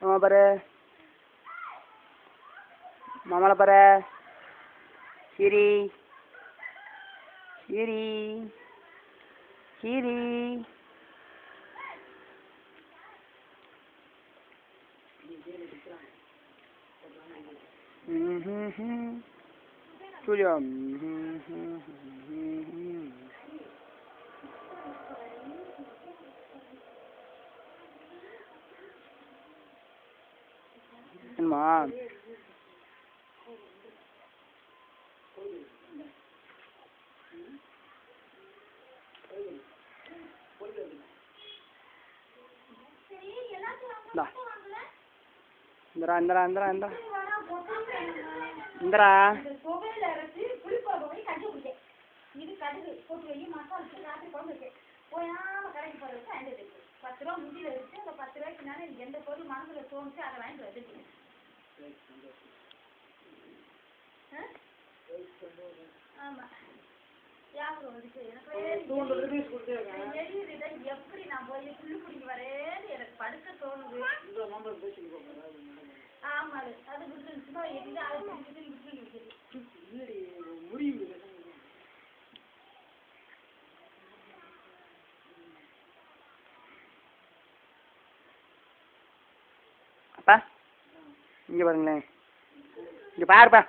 மாமா பாரு, மாமால பாரு, சீரி சீரி சீரி. சூர்யா என்னம்மா Indera Indera Indera Indera Indera எப்படி நான் போய் புல்லு பிடிக்க வரேன்னு எனக்கு படுக்க தோணுது. ஆமா அது விட்டுருந்துச்சுன்னா எங்க அதை விட்டு அப்பா இங்க பாருங்களேன், இங்க பாருப்பா.